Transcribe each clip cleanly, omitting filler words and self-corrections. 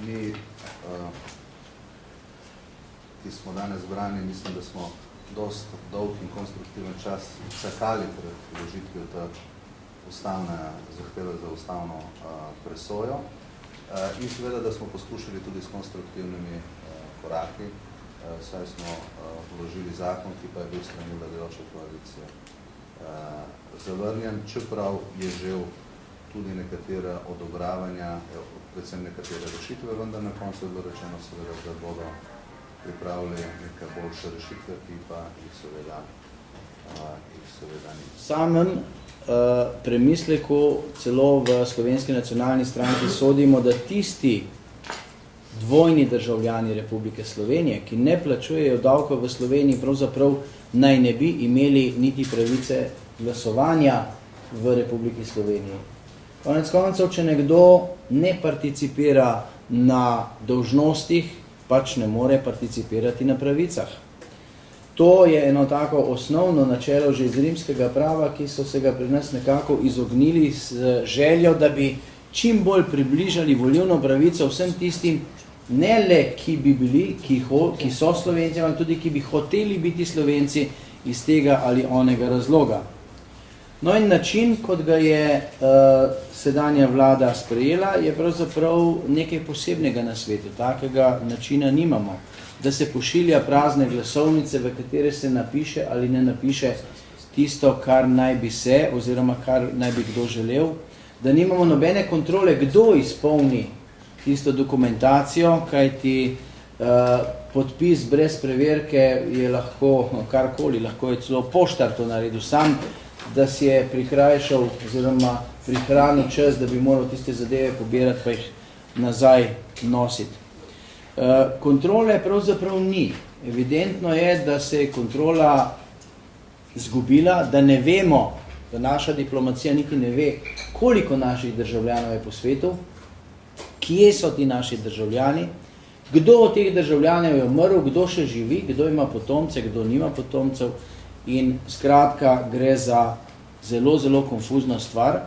mi, ki smo danes zbrani, mislim, da smo dosti dolg in konstruktiven čas čakali pred vložitvijo te ustavne zahteve za ustavno presojo in seveda, da smo poskušali tudi s konstruktivnimi koraki, saj smo vložili zakon, ki pa je bil strani vladajoče koalicije zavrnjen, čeprav je žel tudi nekatera odobravanja, predvsem nekatere rešitve, vendar na koncu je bilo rečeno seveda, da bodo pripravili neke boljše rešitve, ki pa jih seveda ni. Samem premisleku celo v Slovenski nacionalni stranki sodimo, da tisti dvojni državljani Republike Slovenije, ki ne plačujejo davkov v Sloveniji, pravzaprav naj ne bi imeli niti pravice glasovanja v Republiki Sloveniji. Konec koncev, če nekdo ne participira na dolžnostih, pač ne more participirati na pravicah. To je eno tako osnovno načelo že iz rimskega prava, ki so se ga pri nas nekako izognili z željo, da bi čim bolj približali volilno pravico vsem tistim, ne le, ki bi bili, ki so Slovenci, ampak tudi, ki bi hoteli biti Slovenci iz tega ali onega razloga. No in način, kot ga je sedanja vlada sprejela, je pravzaprav nekaj posebnega na svetu. Takega načina nimamo, da se pošilja prazne glasovnice, v katere se napiše ali ne napiše tisto, kar naj bi se, oziroma kar naj bi kdo želel, da nimamo nobene kontrole, kdo izpolni tisto dokumentacijo, kajti podpis brez preverke je lahko karkoli, lahko je celo poštar to naredil sam, da si je prikrajšal oziroma prihranil čas, da bi moral tiste zadeve pobirati, pa jih nazaj nositi. Kontrole pravzaprav ni. Evidentno je, da se je kontrola zgubila, da ne vemo, da naša diplomacija niti ne ve, koliko naših državljanov je po svetu, kje so ti naši državljani, kdo od teh državljanov je umrl, kdo še živi, kdo ima potomce, kdo nima potomcev. In skratka gre za zelo, zelo konfuzno stvar,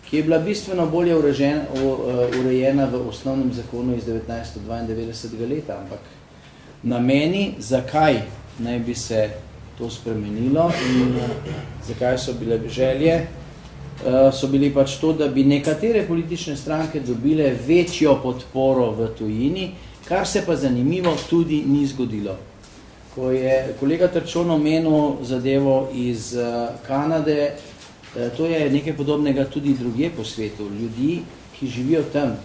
ki je bila bistveno bolje urejena v osnovnem zakonu iz 1992. Leta. Ampak nameni, zakaj naj bi se to spremenilo in zakaj so bile želje, so bili pač to, da bi nekatere politične stranke dobile večjo podporo v tujini, kar se pa zanimivo tudi ni zgodilo. Ko je kolega Trčon omenil zadevo iz Kanade, to je nekaj podobnega tudi drugje po svetu. Ljudi, ki živijo tam,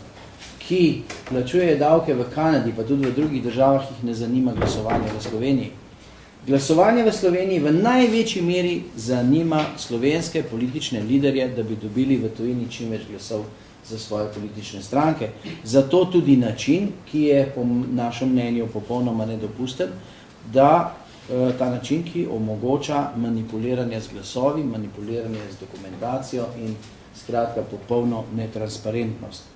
ki plačujejo davke v Kanadi, pa tudi v drugih državah, jih ne zanima glasovanje v Sloveniji. Glasovanje v Sloveniji v največji meri zanima slovenske politične liderje, da bi dobili v tujini čim več glasov za svoje politične stranke. Zato tudi način, ki je po našem mnenju popolnoma nedopusten, da ta način, ki omogoča manipuliranje z glasovi, manipuliranje z dokumentacijo in skratka popolno netransparentnost.